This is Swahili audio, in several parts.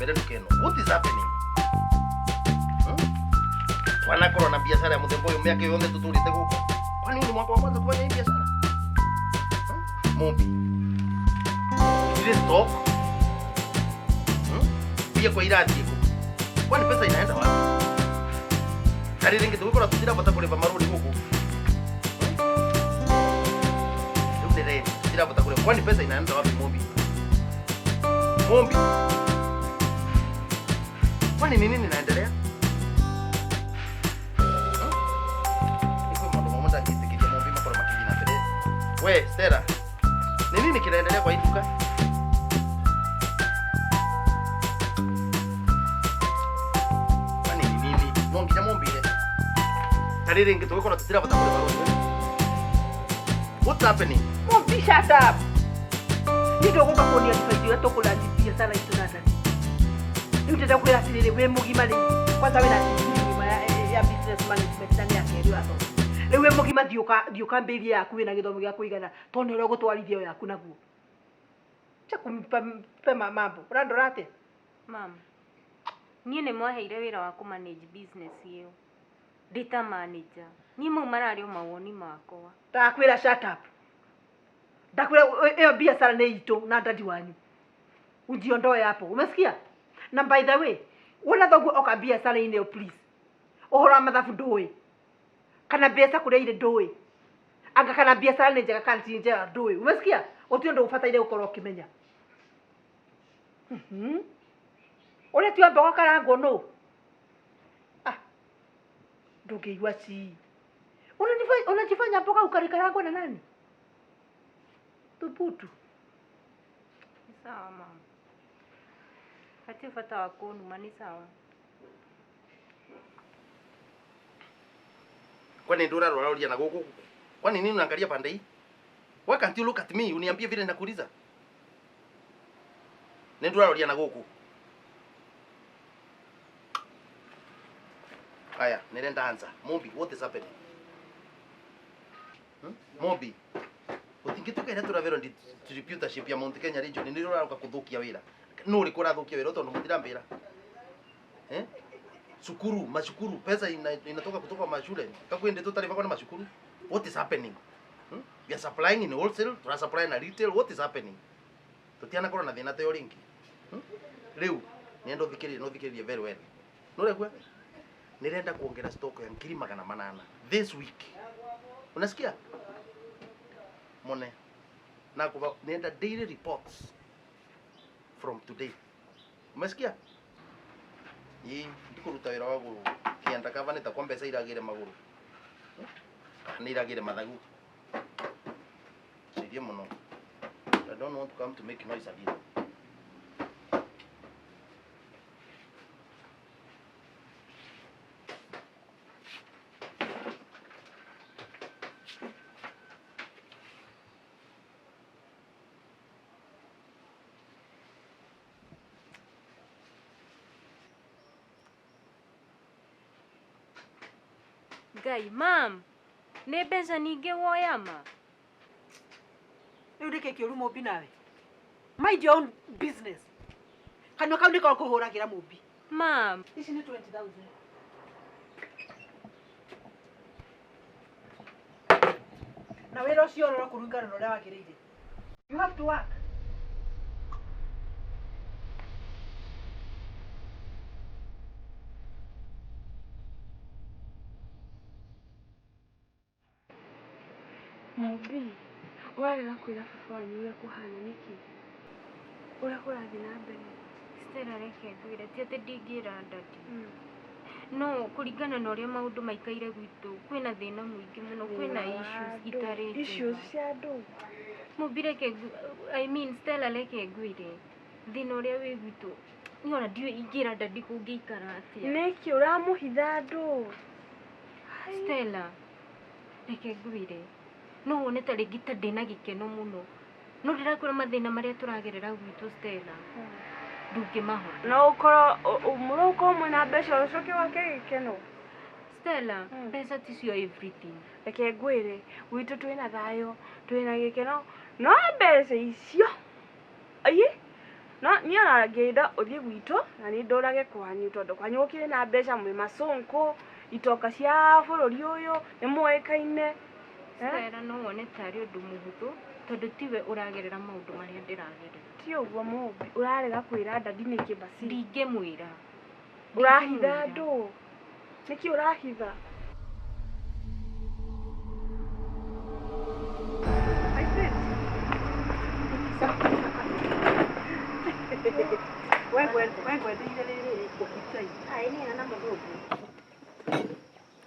mbere ndukeno. What is happening? Wanakorwo na biashara ya muthemba uyu miaka yothe tuturite guku. Kwani ni mwaka wa kwanza kufanya hii biashara? Mombi. Ile stock. Pia kwa iradi iko. Kwani pesa inaenda wapi? Kari ringi tukora tutira bata kulipa marudi huku. Ndio ndio. Tutira bata kulipa. Kwani pesa inaenda wapi Mombi? Mombi. Kwani nini inaendelea? We, Stella. Ni nini kinaendelea kwa hii duka? Kwani ni nini? Nongi ya Mombi ile. Tarire ngito kuna tutira bata kule baroni. What's happening? Mombi, shut up. Ndio kuka koni alifaidia tokola ndipia sana itunata. Ndio kuya sirire we mugima le. Kwanza wewe na ya business management ndani yake ndio hapo. Lewe mugima dioka mbeli yaku wina githomo gya kuigana tone ro gutwarithio yaku naguo. Cha kumpa mambo. Urandorate? Mama. Niĩ nĩ mwaheire wĩra wa manage business ĩyo. Data manager. Niĩ mau marario mawoni makwa. Ndakwĩra shut up. Ndakwĩra ĩyo biashara nĩ itũ na ndadi wanyu. Ujiondoe hapo. Umesikia? Na by the way, wona thogu oka biashara ine please. Ohora mathabu ndũĩ. Kana biashara kule ile ndũĩ. Anga kana biashara nĩ njega kana ti njega ndũĩ. Umesikia? Ũtio ndo ũbataire gũkorwo ũkĩmenya. Ole tio mboga karango no. Ndũngĩigua ci. Unajifanya mboga ukarikarango na nani? Tuputu. Sawa mama. Hati fata wako numa sawa. Kwani ndura rolia na gogo? Kwani nini unaangalia pande hii? Why can't you look at me? Uniambie vile nakuuliza. Ndura rolia na gogo. Aya, nenda anza. Mombi, what is happening? Mombi. Utingituka ina turavero ndi distributorship ya Mount Kenya region ndio roka kuthukia wira. No uri kura thukia wira tondu mutira mbira. Shukuru, mashukuru, pesa inatoka kutoka mashule. Kakwende totally kwa mashukuru. What is happening? We are supplying in wholesale, we are supplying in retail. What is happening? Tutiana korona thina te oringi. Riu, niendo thikirie very well. No rekwe? Nirenda kuongera stock ya ngiri 800 this week. Unasikia? Mone. Na kuva nenda daily reports from today. Umesikia? Hii ndikuruta wira wagu kianda kavane ta kwa mbeca iragire maguru. Ni iragire mathagu. Sidia muno. I don't want to come to make noise again. Gai, mam. Ne benza nige woya ma. Ureke kiuru Mombi nawe. Mind your own business. Kanwa kau ndiko kuhuragira Mombi. Mam. Ici ni 20,000. Na wira ucio ro kuringana na uria wagiriire. You have to work. Mombi, wale kwira fafani ya kuhana niki. Ura kurathi na mbere. Stella reke ngwire ti ati ndingira ndati. No kuringana na uria maundu maikaire gwitu kwina thina muingi muno kwina issues itarite. Issues cia andu. Mombi reke Stella reke ngwire thina uria wi gwitu. Niona ndio ingira ndadi kungiikara atia. Niki uramuhitha andu. Stella reke ngwire. No wone ta ringi ta ndina gikeno muno. No ndirakwira mathina maria turagerera gwitu Stella. Ndungimahota. No ukoro muruko mwena mbeca ucoke wake gikeno. Stella, mbeca ticio everything. Reke ngwire gwitu twina thayo, twina gikeno. No mbeca icio. Ayi. no niĩ arangĩenda ũthiĩ gwitũ na nĩ ndũrage kwanyu tondũ kwanyu gũkĩrĩ na mbeca mwĩ macũnkũ itoka cia bũrũri ũyũ nĩ mũĩkaine. Stella no wone tarĩ ũndũ mũhũthũ tondũ tiwe ũragerera maũndũ marĩa ndĩragerera. Ti ũguo mũmbi ũrarega kwĩra dadi nĩkĩ basi. Ndingĩmwĩra. Ũrahitha andũ. Nĩkĩ ũrahitha?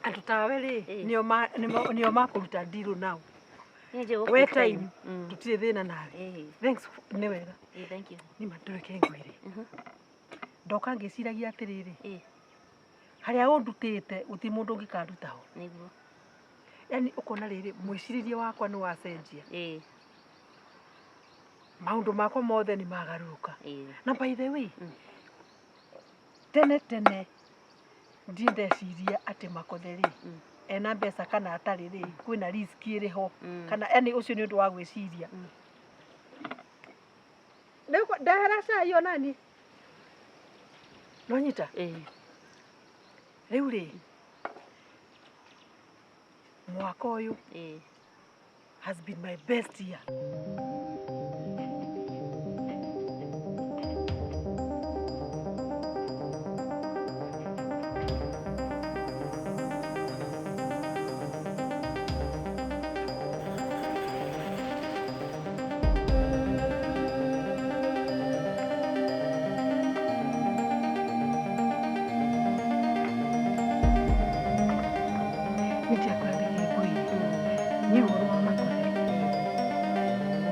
Andũ tawe rĩ nĩo makũruta deal nao. We time tutirĩ thĩna nawe. Thanks nĩ wega. Thank you. Nĩ mandũreke ngwĩre. Ndoka ngĩciragia atĩrĩrĩ. Harĩa ũndutĩte gũtirĩ mũndũ ũngĩkaruta ho. Nĩguo. Yaani ũkona rĩrĩ mwĩcirĩrie wakwa nĩ wacenjia. Maũndũ makwa mothe nĩ magarũrũka. Na by the way, tene ndĩndeciria atĩ Makothe rĩ ena mbeca kana atarĩ rĩ kwĩna risk ĩrĩ ho kana yani ũcio nĩ ũndũ wa gwĩciria. Ndahera cai o nani no nyita rĩu rĩ mwaka ũyũ has been my best year.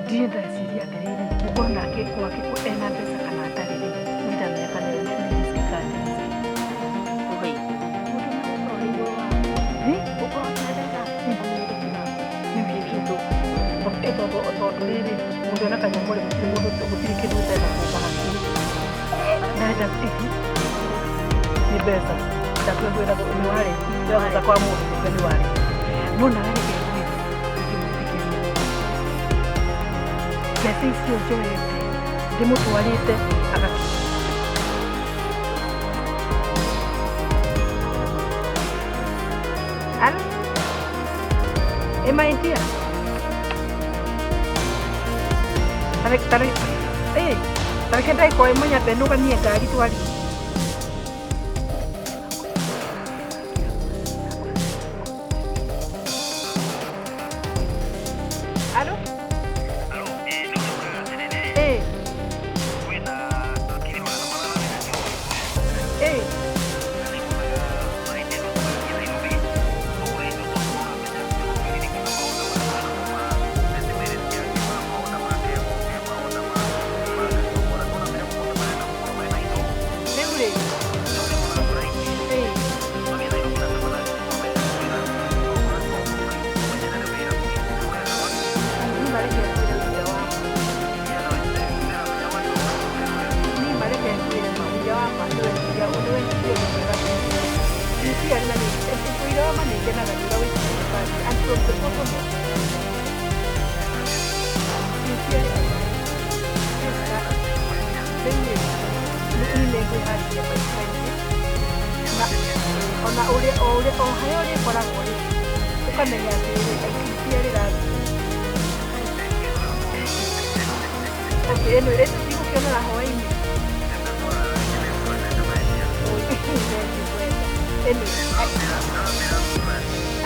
Ndĩreciria atĩrĩrĩ gũkorwo nake gwake ena mbeca kana atarĩ rĩ nĩndamenya kana nĩ risikani. Tondũ rĩrĩ mũndũ ena kanyamũ rĩ gũtirĩ kĩndũ ũtenda kũmba hakiri nenda nĩ mbeca ndakwĩra nĩ warĩ nĩwahota kwa mũndũ nĩ warĩ no nawe mbeca icio njoete ndĩmũtwarĩte agakinya. Alo? My dear. Tareke ndaikoe manyambe nũganie ngari twari. Alo?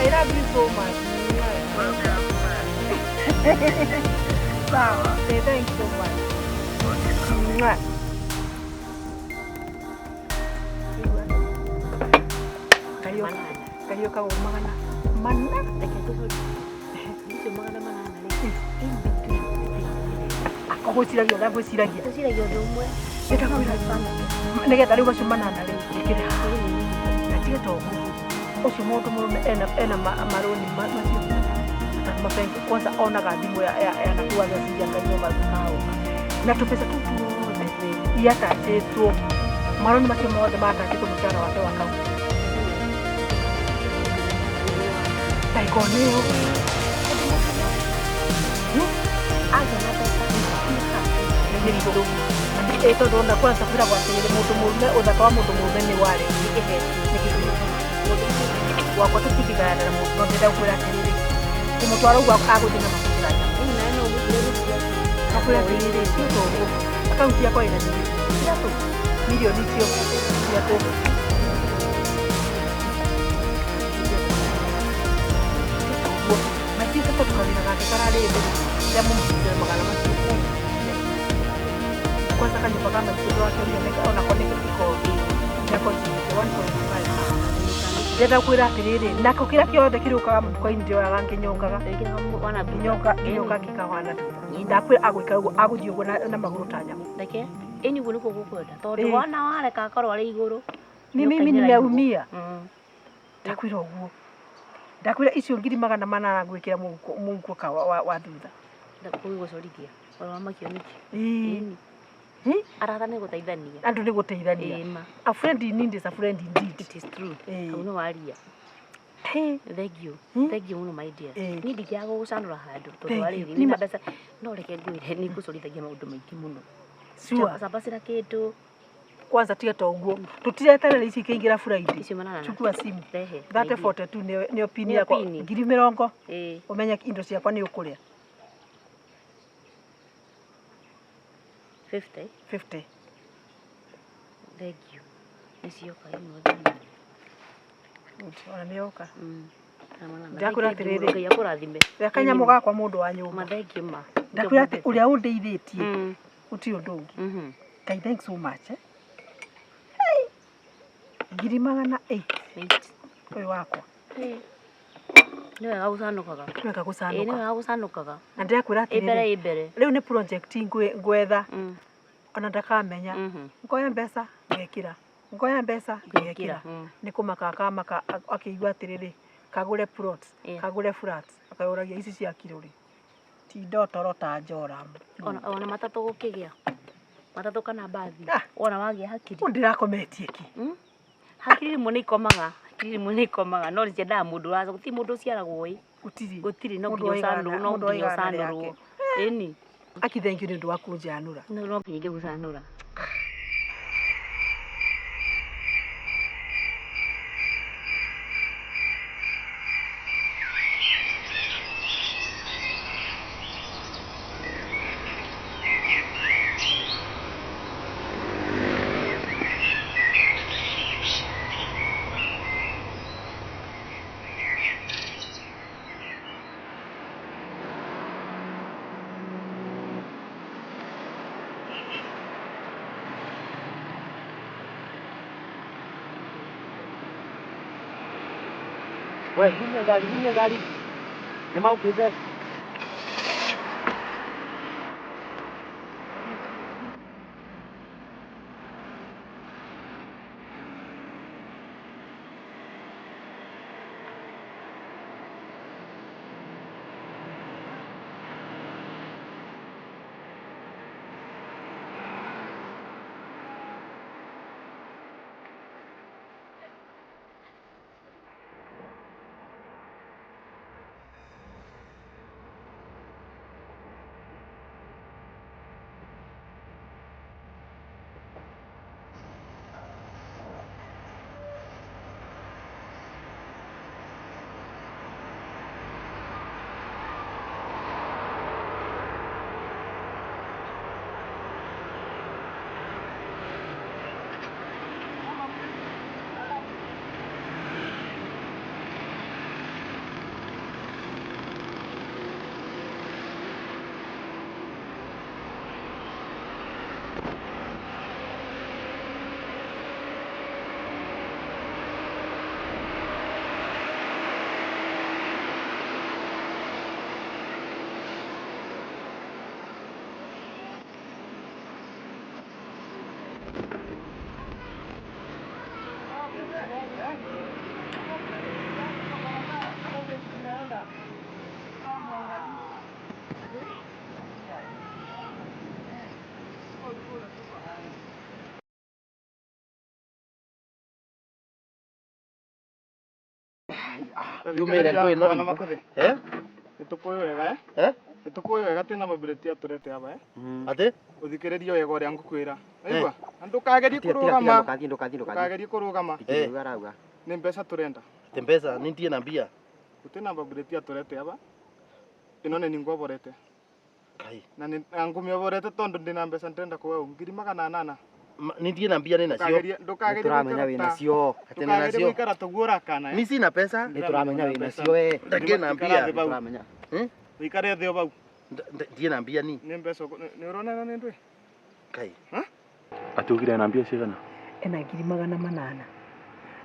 I love you so much. Wow, thank you so much. Kayo ka umagana. Mana? Ako siragia, dabo siragia. Siragia ndumwe. Eta kwira sana. Nĩgetha rĩu macio manana rĩ ngĩkĩrĩ haha na tiga toguo ũcio mũndũ mũrũme ena marũni macio mabengi kwanza onaga thimũ ya nakua gĩciria ngaino mathukao na tũbeca tũu tuothe iatachĩtwo marũni macio mothe matachĩtwo mũcara wake wa kaunti taikoneo agana pesa nĩ igũrũ tondu ona kwanza kwira gwatirire mundu murume uthaka wa mundu murume ni wari wakwa tutithigana na mundu ndenda kwira atiriri kumutwara uguo aguthina makugira akwira atiriri tutoguo akaunti yakwa ina milioni icio ciaku maithiä te tåkawä gake kararä mbere rä mũmũkire magana macio kwanza kanyumba ka maitå wake onako nä gätikogi ndenda kwä ra atä rä rä nako kä rä a kä othe kä rä å kaga mũtuka-inä ndioyaga ngänyongaga ngĩnyonga ngĩkahwana ndakwä ra agwä kara å guo agå thiä å guo na magå rå ta nyamå ĩni guo nä kå gå kwenda tondå wana wareka akorwo arä igå rå mimi nimeumia ndakwä ra å guo ndakwä ra icio 800 ngwä kä ra mũhuko wa thutha gå corithia oro wamakio Ĩĩ. arata nä gå teithania andå nä gå teithania a friend in need is a friend indeed. it is true Ĩĩ. hau nä waria thengiå må no maindia Ĩĩ. ni ndingäaga gå gå canå handå Thank tondå you. warä Nĩ na ma- mbeca no reke ngwä re nä ngå corithagia maå ndå maingä må no Sure. cabacä ra kä ndå Kwanza tiga ta ũguo tutireterera ici ikĩingĩra Friday icio manana chukua simu rehe 3042 nĩyo pin Nĩyo yakwa pin. 20,000 ĩĩ ũmenye indo ciakwa nĩ ũkũrĩa 50 50 thengiå nä cioka imwe ona nĩ yoka ngai ndakwĩra atĩrĩrĩ akå rathime rĩa kanyamũ gakwa mũndũ wa nyũmba mathengio ma ndakwĩra atĩ ũrĩa ũndeithĩtie gũtirĩ ũndũ ũngĩ Ngai thanks so much 8,000 ũyũ wakwa nä wega gå canå kaga nĩwega nä gũcanũka wega gå canå kaga na ndĩrakwĩra ä mbere atĩrĩrĩ ä mbere rĩu nĩ project ngwetha ona ndakamenya Mhm. ngoya mbeca ngekĩra ngoya mbeca ngekĩra Ngekĩra, nĩ kũmaka akamaka akĩigua atĩrĩrĩ kagũre plots Yeah. kagũre flats akayũragia ici cia kiro rĩ ti ndotoro ta njora ona matatå gå kä gä a matatå kana mbathi Ah. wona wagä a hakiri ndĩrakometie ki hakiri rimwe nä ikomaga hakiri rimwe nä ikomaga no nä ciendaga må ndå gå tirä må ndå å ciaragwo ä gũtirĩ gå tirä no Mũndũ nginya å oigana- canå no mũndũ nginya å oigana canå rwo rĩake. ĩni akithengio nĩ ũndũ wa kũnjanũra no nginya ingä gå canå ra We, hinya gari. Nĩ maukĩte. Yumire kwĩ no. Eh? Nĩtũkũĩ wega Eh? Nitukuoyo wega twina mabireti aturete aba Ate? uthikiririe wega uria ngukwira aigua na ndukagerie kurugama Ndukagerie kurugama arauga. ni mbeca turenda Tembeza nitie na mbia. utina mabireti aturete aba ino ni ningwaborete Kai. na ngumioborete tondu ndina mbeca ndenda kuwe 800 Nitie na mbia nina cio. ndukagerie Turamenya wina cio. Ate nina cio. wikara tuguo kana Mimi sina pesa. Nituramenya wina cio we. Ndake na mbia. Turamenya. wikare thio bau Ndiye na mbia ni. ni mbeca ni urona ni ndwi Kai. Atugire na mbia cigana? ena 800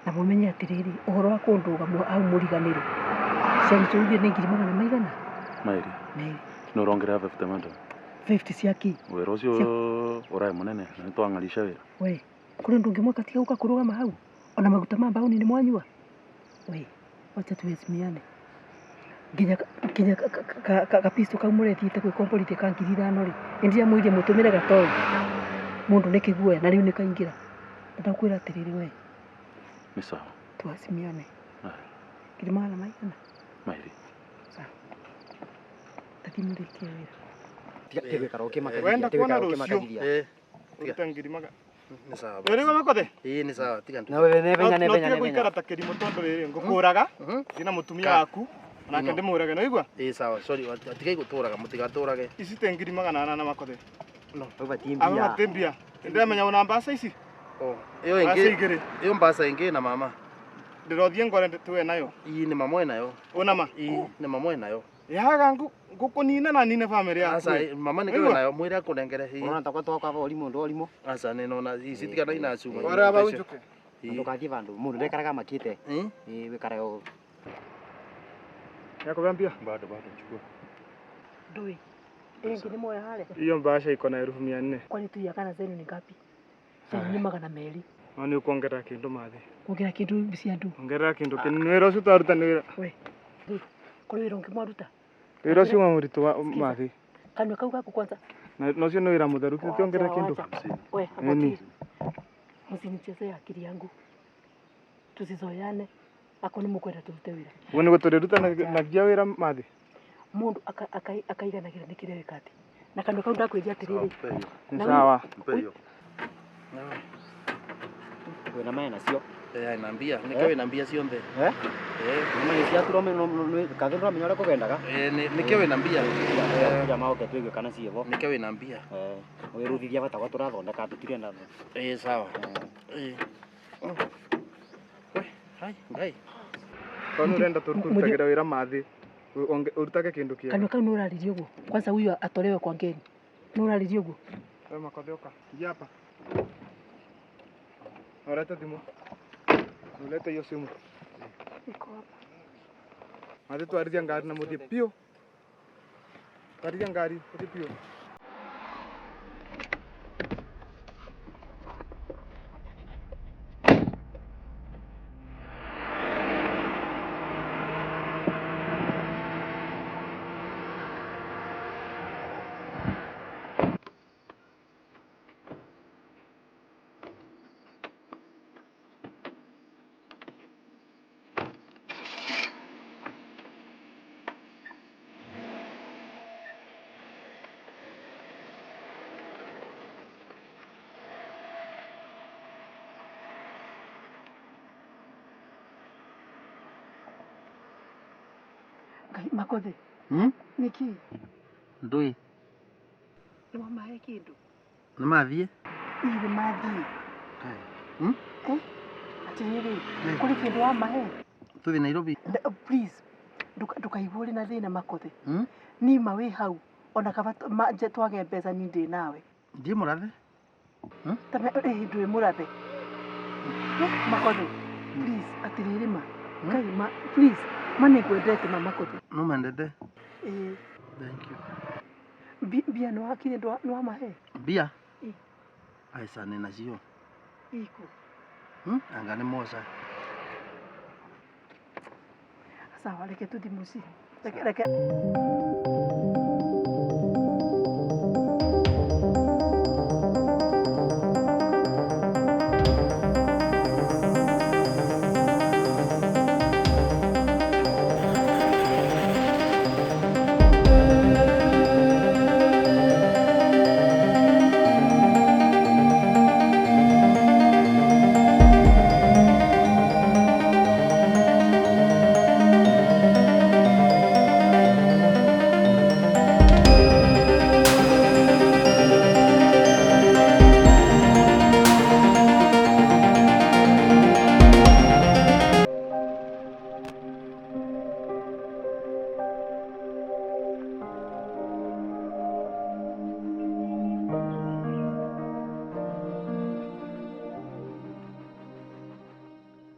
na mumenye atiriri uhoro wa kunduga au muriganiro cianituge ni 800 maigana Mairi. Mairi. Norongera 50 mando. 50 ciaki Wero ucio urai munene na twang'arisha wira. we kuri ndungimwaka tiga uka kurugama hau ona maguta ma mbauni ni mwanyua we wacha tuwezimiane nginya kapisto kau murethiite gwä komborithie ka 5,000 ri india muirie mutumire gatoi mundu ni kiguoya na riu ni kaingira ndakwira atiriri we Ni sawa. tuwezimiane Ah. 800 maigana Mairi. tathimurikie wira Tiga karoke Wenda kuona rucio. Tiga. uruta 800 Ni sawa. Urigo makothe Ni sawa. Tiga ndu. Na wewe nebenya no guikara ta kirimo tondu riri ngukuraga ndina mutumia waku nake ndimurage no igua Sawa. Sorry. Atigai guturaga mutigaturage. ici te 800 makothe Wewe aba timbia. matembia ndiramenya una mbasa ici Iyo ingi. Iyo mbasa ingi na mama. ndirothie ngore tuwe nayo Ii ni mama nayo. unama Ni mama nayo. yaga ngukunina na nine family yaku Asa mama ni kwa nayo mwira kunengere hii. Ona takwa toka aba olimu ndo olimu. Asa ninaona ici tigana ina cuma. ora aba unjuke Ndukathie vandu mundu ndekaraga makite. Wikare o. yakubambia Bado chukua. ndui ingi ni moya hale iyo mbasha iko na 400 kwani tu yakana zenu ni ngapi ni 200 ni ukuongerera kindu mathi kugira kindu cia ndu ongerera kindu kinini wira ucio twaruta ni wira we kuri wira ungi mwaruta wira ucio wa muritu wa mathi kanwa kau gaku kwanza na ucio ni wira mutheru tiongerera kindu we Nini? msinichezee akili yangu tusizoeane ako ni mukwenda turute wira woni guturiruta na gia wira mathi mundu akaiganagira nikire wikati na kandu kau ndakwithia atiriri ni sawa Mpeyo. Wena mae nacio. Naambia nikawe naambia cionthe. Mama ni cia turome no kathindra menyore kugendaga. Nikawe naambia. Jamaa oke twigwe kana cievo. Nikawe naambia. Wiruthithia bata gwa turathondeka tutire ndano. Sawa. Hai, ngai. kwani urenda turutagira wira mathi urutage kindu kiega kandu kau nuraririe uguo kwanza huyu atolewe kwa ngeni nuraririe uguo we makothe oka ingia hapa orete thimu ulete hiyo simu iko hapa mathi twarithia ngari na muthie pio twarithia ngari muthie pio makothe niki Ndui. ni mamae kindu Nĩ mathiĩ? ni mathi atiriri kuri kindu wa mahe Tũthiĩ Nairobi. please ndukaigua na thina makothe nima wi hau ona kaba twage mbeca ni ndi nawe Ndiĩ mũrathe? tame ndwi murathe makothe please atiriri ma kai ma please mane kwendete mama makothe No mendete. eh Thank you. bia no akire ndo mahe Mbia? Aica nĩ nacio. iko Anga nĩ moca. sawa reke tuthi muci reke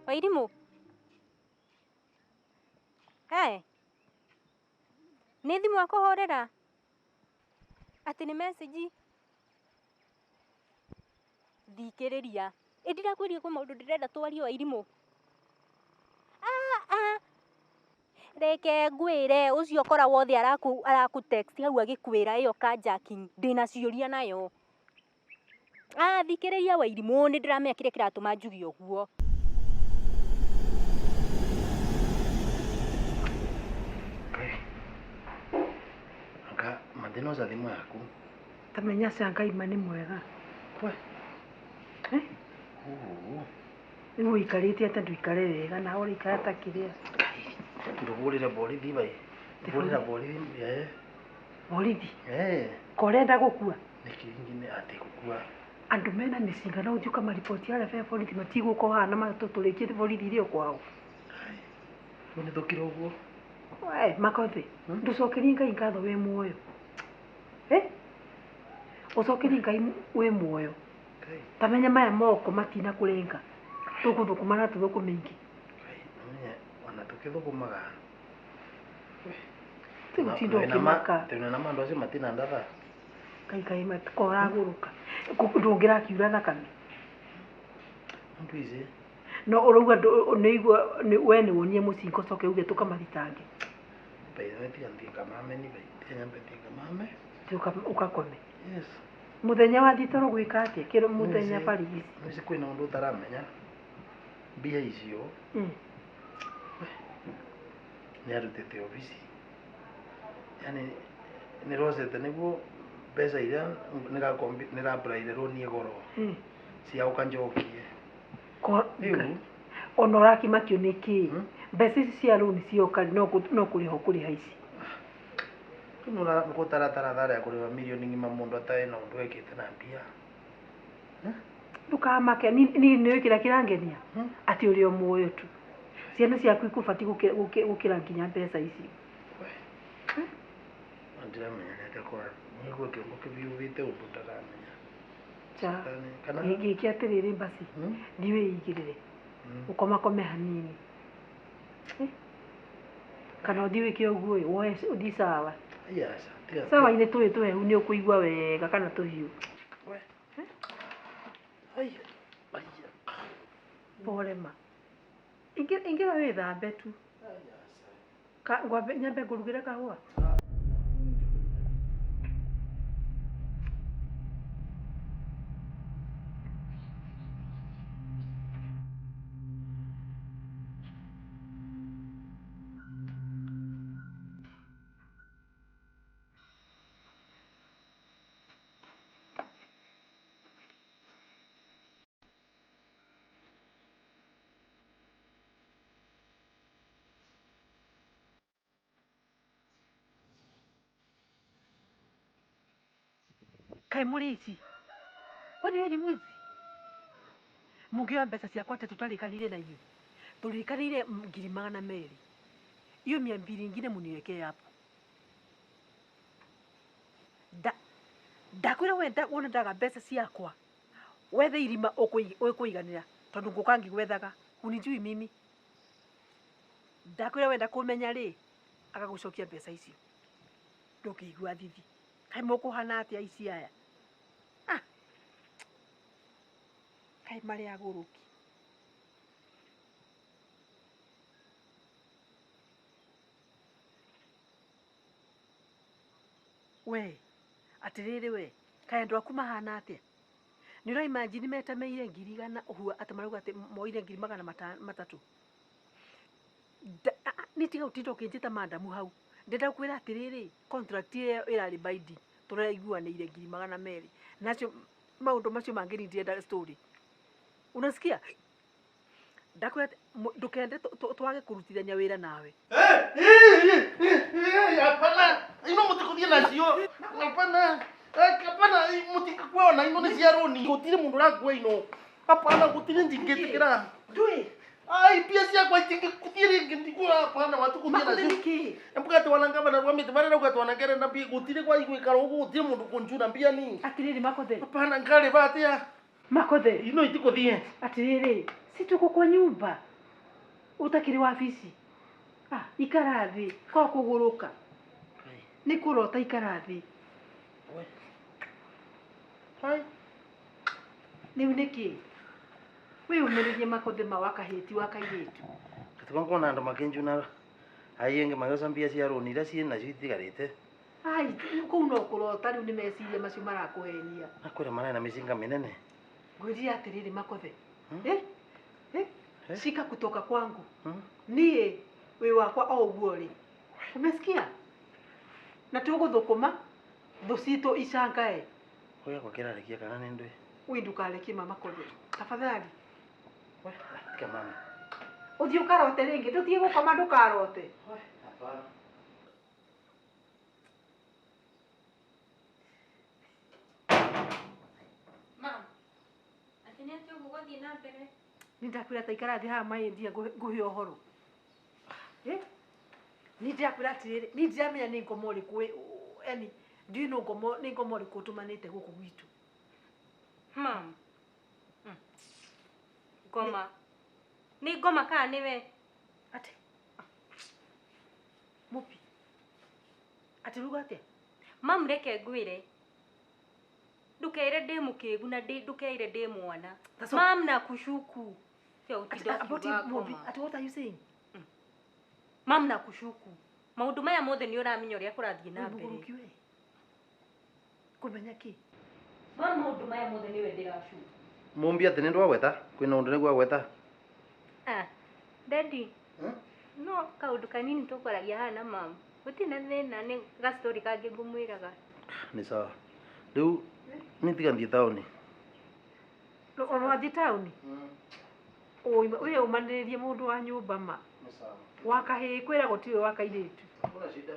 Wairimu. Hai. Nĩ thimũ akũhũrĩra? Atĩ nĩ message? Thikĩrĩria. Ndirakwĩria kwa maũndũ ndĩrenda twarie Wairimu. Reke ngwĩre ũcio kora wothe araku text hau agĩkwĩra ĩyo carjacking ndĩna ciũria nayo. Thikĩrĩria Wairimu, nĩ ndĩramenya kĩrĩa kĩratũma njuge ũguo. Anga mathĩna za thimũ yaku. Tamenya Sangaima nĩ mwega. Kwe. Nĩ ũikarĩte atĩ ndũikare wega na ũrĩikara ta kĩrĩa. Ndũhũrĩre borithi bai. Ndũhũrĩra borithi. Borithi? Korenda gũkua? Nĩkĩngine atĩ gũkua. Andũ mena mĩcinga no ũthiĩ ũkamariboti RFF borithi matigũka haha na matũtũrĩkie borithi irĩ o kwao. Nĩ thũkire ũguo. Makothe, ndũcokerie Ngai ngatho wĩ muoyo. Ũcokerie Ngai wĩ muoyo. Tamenya maya moko matina kũrenga. Tũgũthũkũma na tũthũkũme ingĩ. Ona tũkĩthũkũmaga. Tũgũtinda ũkĩmaka. Tena na mandũ acio matina ndatha. Kai matikũragũrũka. Ndũngĩrakiura thakame. Ndwize. No ũrauga nĩigua we nĩ wonie mũcinga ũcoke uge tũkamathitange. Baitha tiga mame ni baitha nyambe tiga mame. Ukakome. Yes. Muthenya wa thitoro gwĩka atĩa? Kĩro muthenya barigici. Nĩci kwĩna ũndũ utaramenya. Mbia icio. Nĩ arutĩte obici. Yani nĩ rosete nĩguo mbeca iria nĩ apply roni goro. Cia ũkanjokie. Ona ũrakimakio nĩkĩ? Mbeca ici cia roni cioka no kũrĩho kũrĩha ici. Nũra gũtaratara thara ya kũrĩha mirioni ng'ima mũndũ atarĩ na ũndũ ekĩte na mbia. Ndũkamake nĩ kĩrĩa kĩrangenia atĩ ũrĩ o muoyo tu. Ciana ciaku ikũbatiĩ gũkĩra nginya mbeca ici. Ndiramenya nĩatĩa kwa nĩguo kĩongo kĩbiũbĩte ũndũ ndaramenya. Gĩkĩ atĩrĩrĩ basi thiĩ ũkomakome hanini. Kana ũthiĩ wĩke ũguo woe ũthiĩ sawa. Sawa inĩ tũhehu nĩ ũkũigua wega kana tũhiũ. Pole ma. Ingĩra wĩthambe tu. Nyambe ngũrugĩre kahũa. Kai mũrĩci. Wani ni mwizi. Mũngĩoya mbeca ciakwa atĩ tũtarĩkanĩire na inyuĩ. Tũrĩkanĩire 200,000. Hiyo 200 ingine muniwekee hapo. Ndakwĩra wenda wona ndaga mbeca ciakwa. Wethe irima ũkũiganĩra tondũ ngũka ngĩgwethaga. Unijui mimi. Ndakwĩra wenda kũmenya rĩ agagũcokia mbeca icio. Ndũkĩigua thithi. Kai mũkũhana atĩa ici aya? Kai marĩ agũrũki. We, atĩrĩrĩ we, kai andũ aku mahana atĩa? Nĩ ũra imagine metameire 100,000 ũhua atĩ marauga atĩ moire 300,000. Nĩtiga ũtinda ũkĩnjĩta madamu hau. Ndenda kwĩra atĩrĩrĩ, contract ĩyo ĩrarĩ binding. Tũraiguanĩire 200,000. Nacio maũndũ macio mangĩrindire nda story. Unasikia? Ndakwĩra ndũkende twage kũrutithania wĩra nawe. Hapana. Ino mũtikũthiĩ nacio. Hapana. Hapana mũtikuona ino nĩ cia roni. Gũtirĩ mũndũ ũrakua ino. Hapana gũtirĩ njingĩtĩkĩra. Ndũĩ. Ai pia ciakwa itingĩkuthie rĩngĩ ndikuga hapana watu kuthie nacio. Embuga twananga bana rwamĩte barera ugatwana ngere na mbia gũtirĩ kwa igwĩkara ũguo gũtirĩ mũndũ kũnjuna mbia ni. Atĩrĩrĩ Makothe. Hapana ngare batia. Makothe. Ino itikũthie. Atĩrĩrĩ, si tuko kwa nyumba. utakiri wabici ikara thi kwa kuguruka ni kurota ikara thi hai riu niki we umiririe makothe ma wakahiti wakairetu katuko na ndo makenjuna ayenge magosa mbia cia roni ira ciĩ nacio itigarĩte ai kũu no kũrota rĩu nĩ meciria macio marakũhenia akwĩra marĩ na mĩcinga mĩnene ngwĩria atĩrĩrĩ makothe shika kutoka kwangu niĩ wĩ wakwa o ũguo rĩ umesikia na tũgũthũkũma thũ citũ icangae oya kwa kĩrarekia kana nĩ ndũĩ we ndukarekie mama kothe tafadhali we tika mama ũthiĩ ũkarote rĩngĩ ndũthiĩ gũkoma ndũkarote hapana Mom, atĩ atĩ ũguo gũthiĩ na mbere. Nĩ ndakwĩra ta ikara thĩ haha maĩndia ngũhe ũhoro. Nĩ ndakwĩra atĩrĩrĩ, nĩ ndiramenya nĩ ngoma ũrĩkũ yani ndiũĩ nĩ ngoma ũrĩkũ ũtũmanĩte gũkũ gwitũ. Mom. Ngoma. Nĩ ngoma kana nĩ we? Ate. Mupi. Ate ruga atĩa? Mom reke ngwĩre. Ndukaire ndĩ mũkĩgu na ndukaire ndĩ mwana. Mom na kushuku. Ate what are you saying? Mom na kushuku. Maundu maya mothe nĩ ũramenya ũrĩa kũrathiĩ na mbere. Kũmenya kĩ? Mom maundu maya mothe nĩwe ndĩrashuku. Mumbi atĩ nĩ ndwagweta kwĩna ũndũ nĩguo agweta Daddy. No kaundu kanini tũkwaragia haha na mom. Gũtirĩ na thĩna nĩ gastori kangĩ ngũmwĩraga. Nĩ sawa. Rĩu nĩ tiga thiĩ taũni. Wathiĩ taũni? Ũyũ ũmanĩrĩrie mũndũ wa nyũmba ma. Nĩ sawa. Wakahĩ kwĩra gũtirĩ wakairĩtu. Hakuna shida.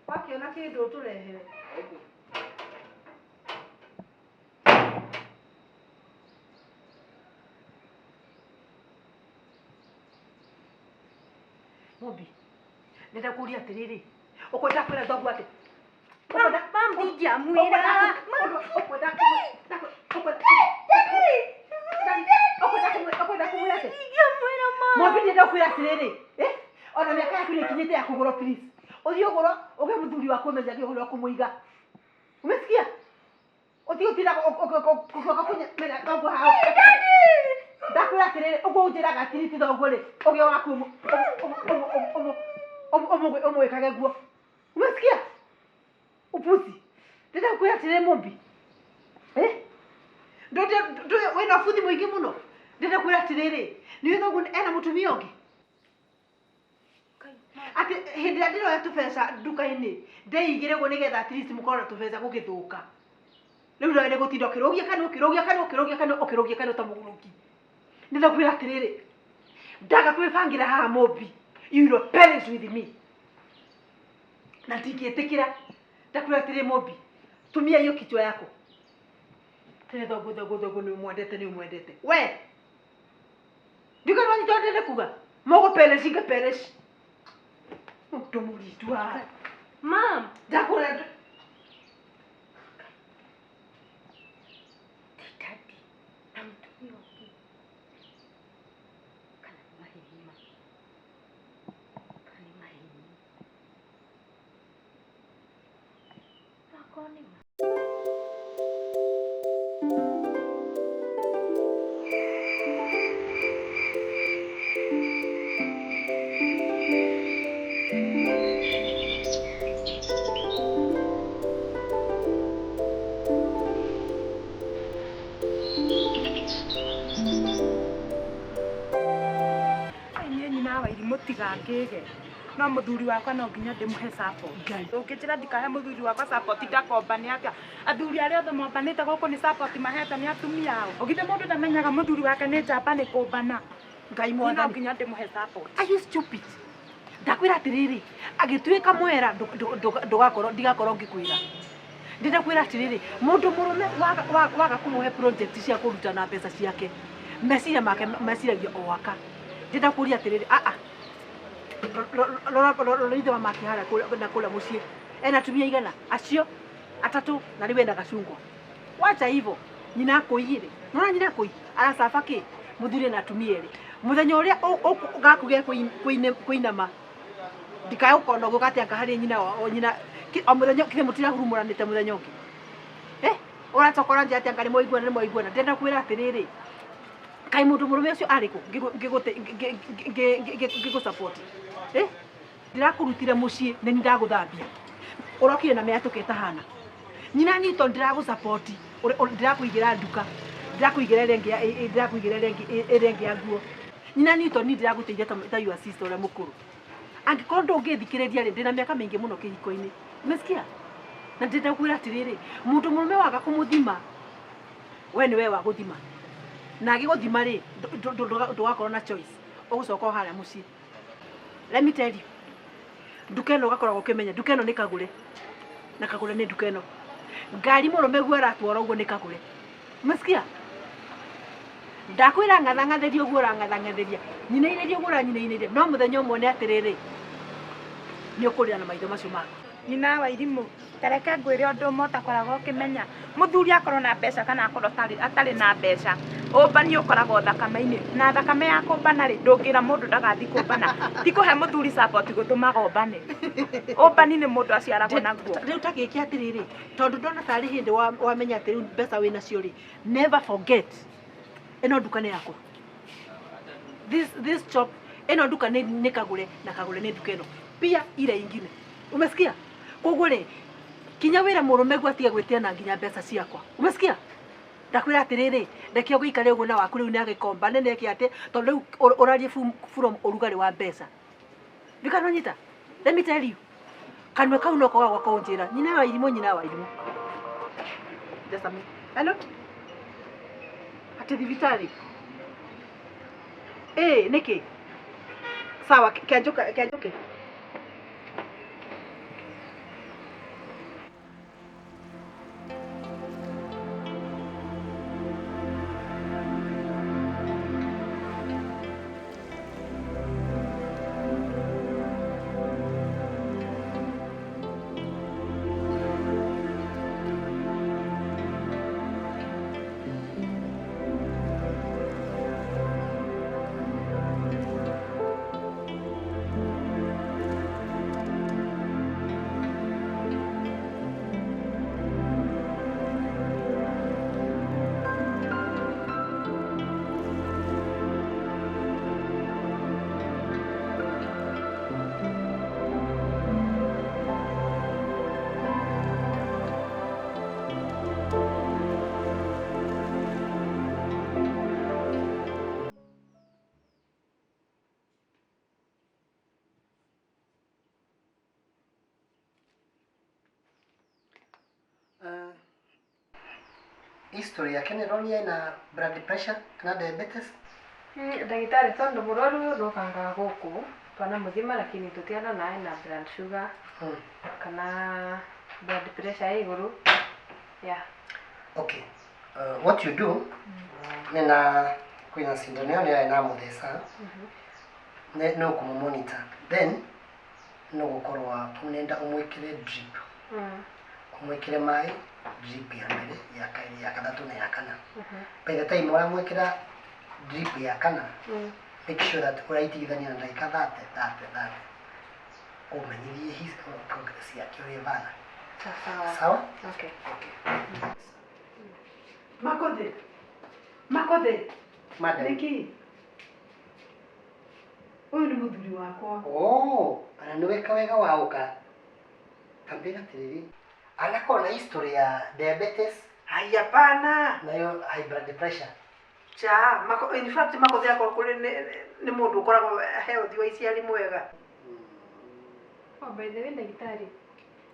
Wakiona kĩndũ ũtũrehere. Mumbi, nenda kuria atĩrĩrĩ. Ũkwenda kwĩra thoguo atĩ? Mom ndingĩamwĩra. Mumbi nenda kwĩra atĩrĩrĩ. Ona mĩaka yaku nĩ ĩkinyĩte ya kũgũrwo please. Ũthiĩ ũgũrwo ũge mũthuri wa kũmenya ũhoro kũmũiga. Umesikia? Ũthiĩ ũtira kũmenya thoguo hao. Ndakwĩra atĩrĩrĩ ũguo ũnjĩraga atĩrĩti thoguo rĩ ũgĩ waku ũmwĩkage guo. Umesikia? Upuzi. Ndenda kwĩra atĩrĩrĩ Mumbi. Wĩna buthi mũingĩ mũno. Ndenda kwĩra atĩrĩrĩ nĩ thoguo ena mũtumia ũngĩ. Ati hĩndĩ ĩrĩa ndĩroya tũbeca nduka-inĩ ndeigĩre guo nĩgetha at least mũkorwo na tũbeca gũgĩthũka. Rĩu nawe nĩ gũtinda ũkĩrũgia kanũ ta mũgũrũki. Ndenda kwĩra atĩrĩrĩ ndaga kwĩbangĩra haha Mumbi. You will perish with me. Na ndingĩtĩkĩra. Ndakwĩra atĩrĩrĩ Mumbi tumia hiyo kichwa yako. Tene thoguo nĩ mwendete. We! Ndika no nyitondete kuga. Mogo perish inge perish. Mũndũ mũritu haha. Mom, Ndakwĩra Daddy, na mũtumia ũngĩ. Kana nĩ maheni ma. Kana nĩ maheni. Nakorwo nĩ ma. Mutigangege no muthuri wakwa no nginya ndĩmũhe support. Ũngĩnjĩra ndikahe muthuri wakwa support ndakomba nĩ atĩa? Athuri arĩa othe mombanĩte gũkũ nĩ support mahete nĩ atumia ao. Ũgithe mũndũ ndamenyaga muthuri wake nĩ njamba nĩ kũmbana. Ngai mwathani. No nginya ndĩmũhe support. Are you stupid? Ndakwĩra atĩrĩrĩ agĩtuĩka mwera ndigakorwo ngĩkwĩra. Ndenda kwĩra atĩrĩrĩ mũndũ mũrũme waga kũmũhe project cia kũruta na mbeca ciake. Meciria make meciragia o waka. Ndenda kũria atĩrĩrĩ rora ithe wa make harĩa na kũrĩa mũciĩ. Ena tumia igana acio atatũ na rĩu ena gacungwa. Wacha hivyo nyina akũiyire. Nona nyina akũi aracaba kĩ? muthuri na atumia eri muthenya uria gakuge kuinama ndikae ukona gukati angahari nyina o nyina o muthenya kire mutira hurumuranite muthenya ungi uratokora nje ati angari moiguana ndenda kwira atiriri kai mundu murume ucio ariku ngigu support ndirakurutire mucii ni ndaguthambia urokire na meatuketa hana nyina nyito ndiragu support ndirakuigira nduka ndirakuigira rengi ya nguo nyina nyito ni ndiraguteithia ta your sister ore mukuru angikorwo ndungithikiriria ri ndina miaka mingi muno kihiko-ini umesikia na ndenda kwira atiriri mundu murume waga kumuthima we ni we wa guthima na giguthima ri ndugakorwo na choice ugucoka haria mucii let me tell you nduka ino ugakoragwo ukimenya nduka ino ni kagure na kagure ni nduka ino ngari murume guo aratwara uguo ni kagure umesikia ndakwira ngathangatheria uguo urangathangatheria nyinaireria uguo uranyinaireria no muthenya umwe ni atiriri ni ukurira na maitho macio maku nyina wa irimu tareke ngwire undu umwe utakoragwo ukimenya muthuri akorwo na mbeca kana akorwo atari na mbeca umbani ukoragwo thakame-ini na thakame ya kumbana ri ndungira mundu ndagathi kumbana tikuhe muthuri support gutumaga umbane umbani ni mundu aciaragwo naguo riu takiki atiriri tondu ndona tari hindi wamenya ati riu mbeca wina cio ri never forget ino nduka ni yakwa this shop ino nduka ni kagure na kagure ni nduka ino pia ile ingine umesikia koguo ri kinya wira murume gwatia gwitiana nginya mbeca ciakwa umesikia ndakwira atiriri ndekio guikare uguo na waku riu ni agikomba nene ki ati tondu riu urarie from urugari wa mbeca ndikanonyita let me tell you kanwe kau no kwa gwako njira nyina wa irimu just a minute hello ati thibitari niki sawa kianjuke history yake ni ronia ina blood pressure kana diabetes ndagitari tondu murwaru uyu ndukangaga guku twana muthima lakini tutiana nae na blood sugar kana blood pressure iguru okay what you do nina kwina sindano ni ina muthesa no kumonitor then no gukorwa unenda umwikire drip umwikire mai drip ya mbere ya kairi ya kathatu na ya kana by the time waramwikira drip ya kana make sure that uraitithania na ndagika 30 umenyithie his progress yake uri bana sawa okay makothe madam niki uyu ni muthuri wakwa ana niweka wega wauka kambira tiriri anakona history ya diabetes hapana nayo high blood pressure in fact makothe yako kuri ni mundu ukoragwo health wa iciari mwega by the way ndagitari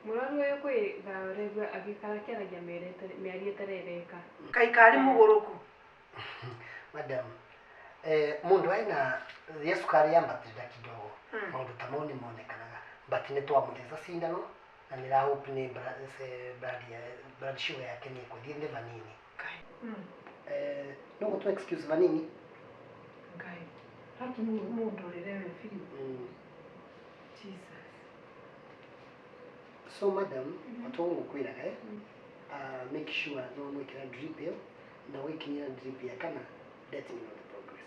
murwaru uyu kwithaũrĩgua agĩikara kĩaragia mĩario ĩtarereka kai kari muguruku madam mundu aina ya sukari yambatĩrĩra kidogo maũndũ ta mau nĩmonekanaga but nĩ twamũtheca cindano na nĩ hope nĩ blood sugar yake nĩ ĩkũthiĩ thĩ vanini no gũtũ excuse vanini kai haki mundu rĩrewe biũ Jesus so madam atongo kwiraga make sure no mwikira drip yo na wikinya drip ya kana let me know the progress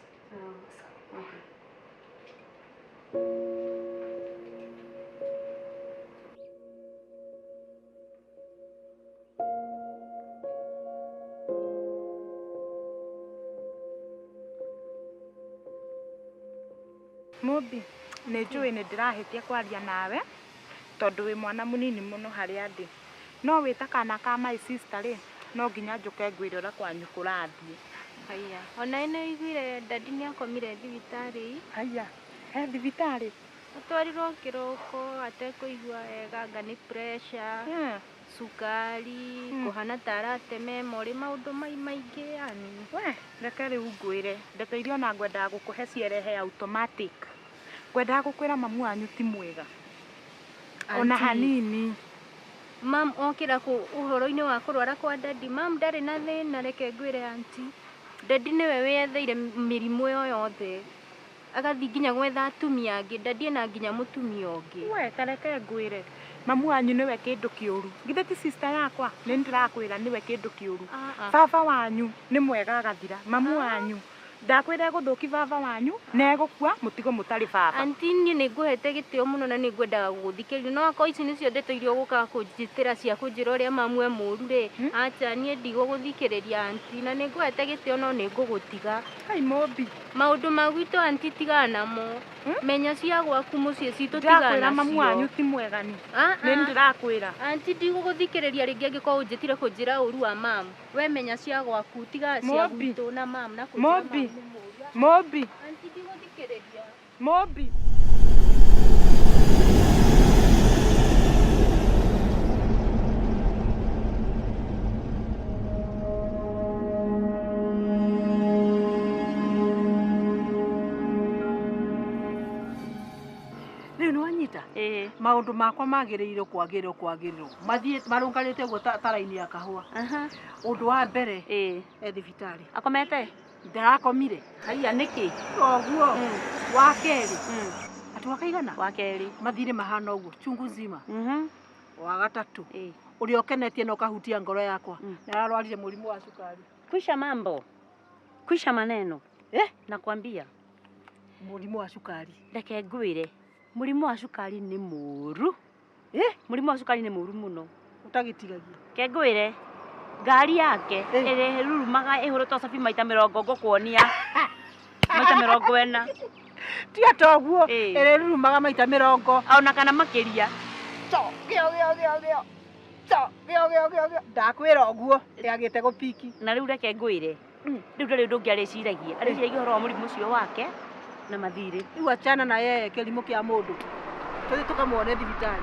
Mubi, nĩ njũĩ nĩ ndĩrahĩtia kwaria nawe tondũ wĩ mwana mũnini mũno harĩa ndĩ. No wĩta kana ka my sister rĩ, no nginya njũke ngwĩre ũrĩa kwanyu kũrathiĩ. Haya, ona ĩno iguire dadi nĩ akomire thibitarĩ. Haya, he thibitarĩ? Atwarirwo kĩroko atekũigua wega, anga nĩ pressure, cukari, kũhana ta arateme mori, maũndũ maingĩ yani. We, reke rĩu ngwĩre, ndeteire ona ngwendaga gũkũhe cierehe automatic. Ngwendaga gũkwĩra mamu wanyu ti mwega ona hanini. Mam okĩra ũhoro-inĩ wa kũrwara kwa dadi, mam ndarĩ na thĩna, reke ngwĩre aunty. Dadi nĩwe wĩyetheire mĩrimũ yothe, agathiĩ nginya gwetha atumia angĩ, dadi ena nginya mũtumia ũngĩ. We, tareke ngwĩre, mamu wanyu nĩwe kĩndũ kĩũru. Githĩ ti sister yakwa? Nĩ ndĩrakwĩra nĩwe kĩndũ kĩũru. Baba wanyu nĩ mwega agathira. Mamu wanyu ndakwĩra gũthũki baba wanyu na egũkua mũtigo mũtarĩ baba. Aunty, niĩ nĩ ngũhete gĩtĩo mũno na nĩ ngwendaga gũgũthikĩrĩria, no akwa ici nĩcio ndeteire gũka kũnjĩtĩra cia kũnjĩra ũrĩa mamu e mũũru rĩ. Acha niĩ ndigũgũthikĩrĩria aunty, na nĩ ngũhete gĩtĩo no nĩ ngũgũtiga. Hai Mubi, maũndũ ma gwitũ aunty tigana namo, menya cia gwaku mũciĩ citũ tigana nacio. ndakwĩra mamu wanyu ti mwegani. Nĩ ndĩrakwĩra aunty, ndigũgũthikĩrĩria rĩngĩ angĩkorwo ũnjĩtire kũnjĩra ũru wa mamu. We menya cia gwaku tiga cia gwitũ na mamu na kũnjĩra Mubi, aunty, ndigũthikĩrĩria. Mubi. Rĩu nĩ wanyita? Maũndũ makwa magĩrĩirwo kwagĩrĩrwo mathiĩ marũnganĩte ũguo tara-inĩ ya kahũa. Ũndũ wa mbere e thibitarĩ Akomete? ndarakomire. Haiya nĩkĩ oguo? Wa kerĩ atĩ wakaigana? Wa kerĩ mathirĩ mahana ũguo chungu nzima. Wa gatatũ ũrĩa ũkenetie na ũkahutia ngoro yakwa nĩ ararwarire mũrimũ wa cukari. Kwisha mambo, kwisha maneno. Nakwambia mũrimũ wa cukari. Reke ngwĩre, mũrimũ wa cukari nĩ mũũru. Mũrimũ wa cukari nĩ mũũru mũno ũtagĩtigagia. Ke ngwĩre, ngari yake ĩrĩrumaga ĩhũrĩtwo cabi maita 40 ngũkuonia. Maita 40. Tiga ta ũguo ĩrĩrumaga maita 40 ona kana makĩria. Ndakwĩra ũguo yagĩte gũpiki. Na rĩu reke ngwĩre, rĩu ndarĩ ũndũ ũngĩ arĩciragia ũhoro wa mũrimũ ũcio wake na mathirĩ. Rĩu achana na yeye kĩrimũ kĩa mũndũ, tũthiĩ tũkamuone thibitarĩ.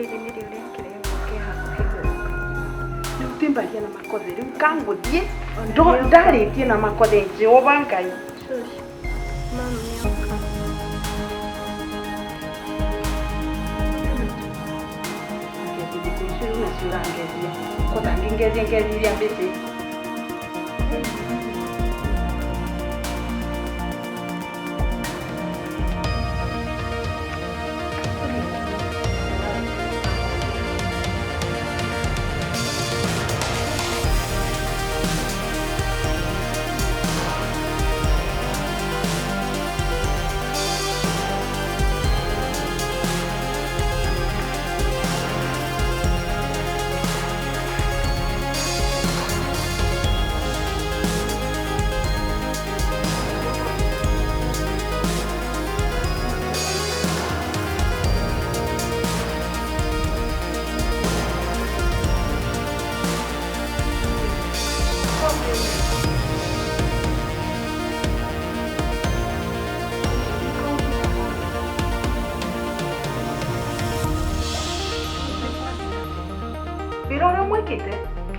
rĩrĩ nĩrĩo rĩkĩrĩo ke hakuhĩ Rĩu timbagia na makothe rĩu kangũthiĩ ndarĩtie na makothe Jehova Ngai. Shush. Mami nĩoka. Ngethithĩtie icio nacio ũrangethia. Kotha ngethithia mbĩtĩ.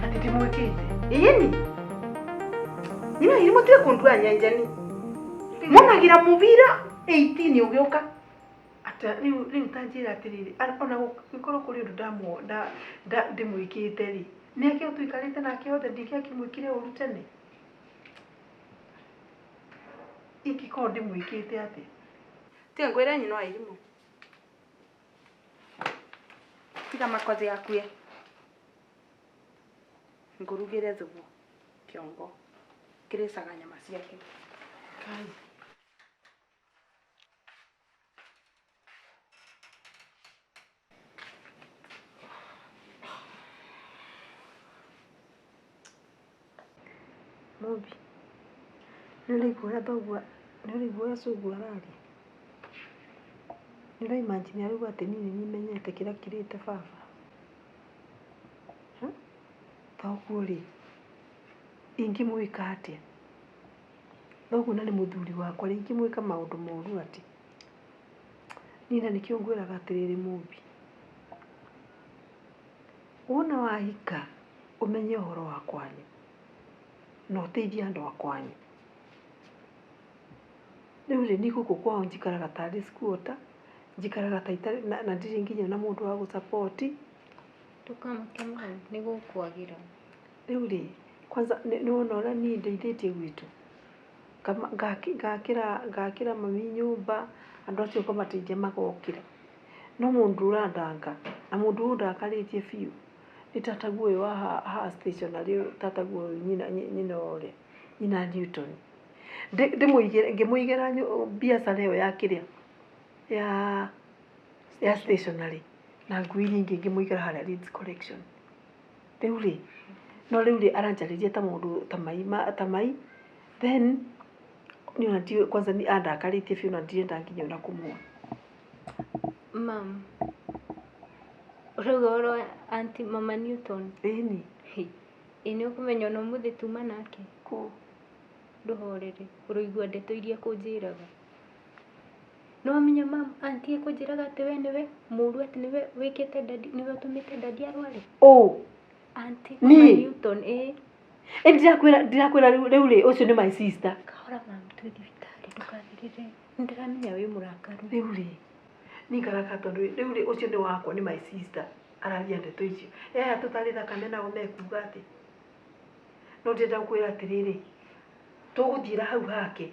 Ati ndimwĩkĩte ĩni ino iri mũtige kũndua nyenjani mũnagira mũbira 18 ũgĩũka ata rĩu tanjĩra atĩrĩrĩ ona gũkorwo kũrĩ ũndũ ndĩmwĩkĩte rĩ nĩake tũikarĩte nake othe ndingĩakĩmwĩkire ũru tene ingĩkorwo ndĩmwĩkĩte atĩ tiga ngwĩre nyina wa irimũ tiga makothi akuye ngurugire thubu kiongo kirecaga nyama ciake kai Mobi nilikuwa bagwa nilikuwa sugwa rari imagine aruga ati nini nimenyete kira kirite baba Taukuri ingĩmwĩka atĩa thoguo na nĩ mũthuri wakwa ingĩmwĩka maũndũ moru atĩ nina nĩkĩo ngwĩraga atĩrĩrĩ Mobi wona wahika ũmenye ũhoro wa kwanyu na ũteithie andũ a kwanyu rĩu rĩ nĩ gũkũ kwao njikaraga tarĩ squatter njikaraga na ndirĩ nginya na mũndũ wa gũsapoti Tukamakema nĩguo kwagira. Rĩu rĩ kwanza nĩwona ũrĩa niĩ ndeithĩtie gwitũ ngakĩra mami nyũmba andũ acio ngamateithia magokĩra no mũndũ ũrandanga na mũndũ ũyũ ndakarĩtie biũ nĩ tataguo ũyũ wa ha stationary tataguo nyina ũrĩa nyina Newton ngĩmũigĩra biacara ĩyo ya kĩrĩa ya stationary na ngui nyingĩ ngĩmũigĩra harĩa Leeds collection rĩu rĩ no rĩu rĩ aranjarĩria ta mũndũ ta mai then niona ndio kwanza ni andakarĩtie biũ na ndirenda nginya ona kũmuona Mam Rũgoro anti mama Newton ĩni ĩnĩ ũkũmenya no mũthĩ tuma nake kũ ndũhorere ũrũigua ndeto iria kũnjĩraga no menya mam anti ekũnjĩraga atĩ we nĩwe mũru atĩ nĩwe wĩkĩte dadi nĩwe ũtũmĩte dadi arware anti mama Newton ndirakwĩra rĩu rĩ ũcio nĩ my sister kahora mam twĩ thibitarĩ ndũkathirĩre ndĩramenya wĩ mũrakaru rĩu rĩ nĩngaraka tondũ rĩu rĩ ũcio nĩ wakwa nĩ my sister araria ndeto icio tũtarĩ thakame nao mekuga atĩ no ndĩrenda gũkwĩra atĩrĩrĩ tũgũthiĩra hau hake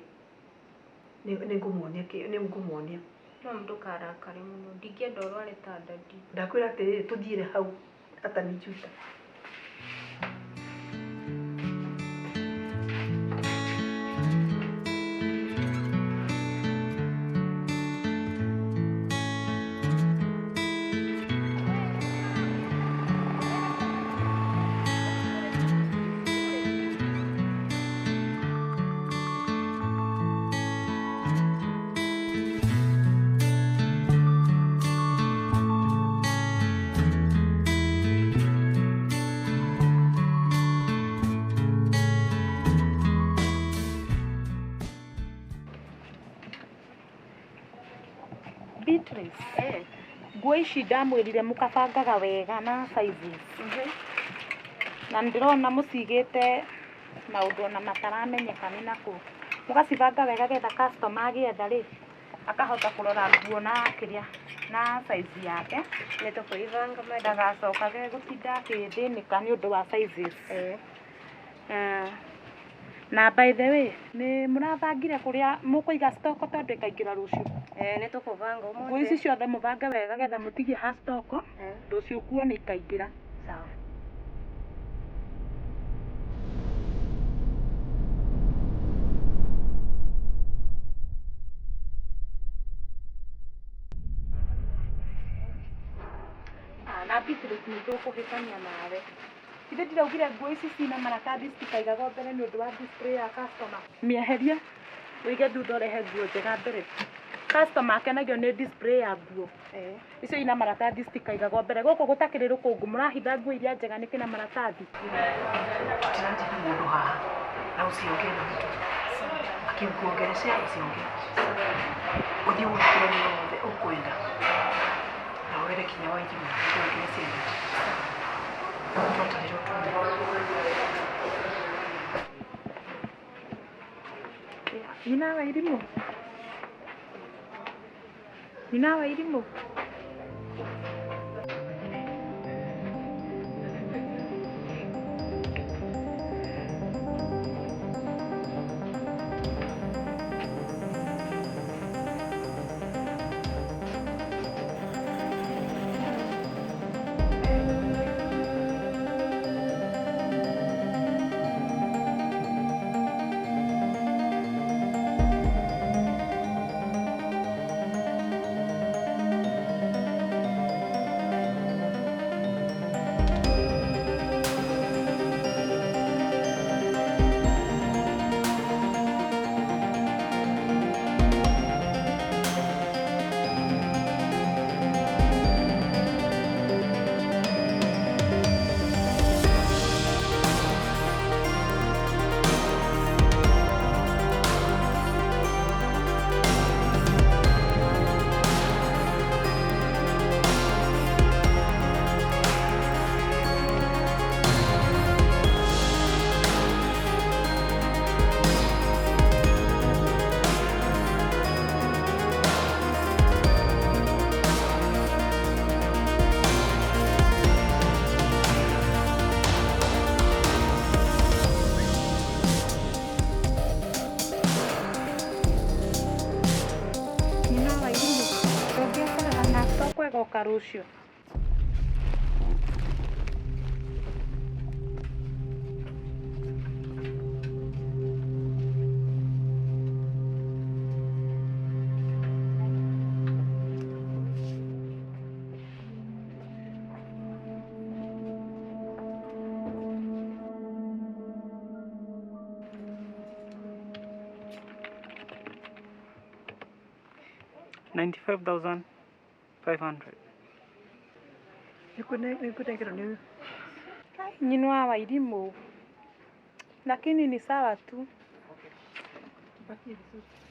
nĩngũmuonia mam ndũkarakare mũno ndingĩenda ũrware ta dadi ndakwĩra atĩrĩrĩ tũthiĩre hau atanijuta nguo ici ndamwĩrire mũkabangaga wega na sizes. Na ndĩrona mũcigĩte maũndũ ona mataramenyeka nĩ nakũ. Mũgacibanga wega getha customer agĩetha rĩ akahota kũrora nguo na kĩrĩa na size yake. Nĩ tũkũibanga Ndagacokage gũtinda akĩthĩnĩka nĩ ũndũ wa sizes. Na by the way, nĩ mũrabangire kũrĩa mũkũiga stock tondũ ĩkaingĩra rũciũ. nĩ tũkũbanga ũmũthĩ. Nguo ici ciothe mũbange wega getha mũtigie ha stock. Rũciũ kuona ikaingĩra. Sawa. Na Beatrice nĩ tũkũhĩtania nawe. Ithe ndiraugire nguo ici cina maratathi citikaigagwo mbere nĩ ũndũ wa display ya customer. Mĩeherie wĩige thutha ũrehe nguo njega mbere. Customer akenagio nĩ display ya nguo. Icio ina maratathi citikaigagwo mbere. Gũkũ gũtakĩrĩ rũkũngũ mũrahitha nguo iria njega nĩ kĩna maratathi. Tũranjĩra mũndũ haha na ũcionge na mũtu. Akĩnguongerecia ũcionge. Ũthiĩ wĩkĩre yothe ũkwenda. Na were kinya wa irimũ ũngĩ ciana. Tũtarĩrwo Nina wa irimũ. Nina wa irimũ. Goka rũciũ. $95,500. Nikutengera ni Nyinua wa irimũ. Lakini ni sawa tu. baki vizuri.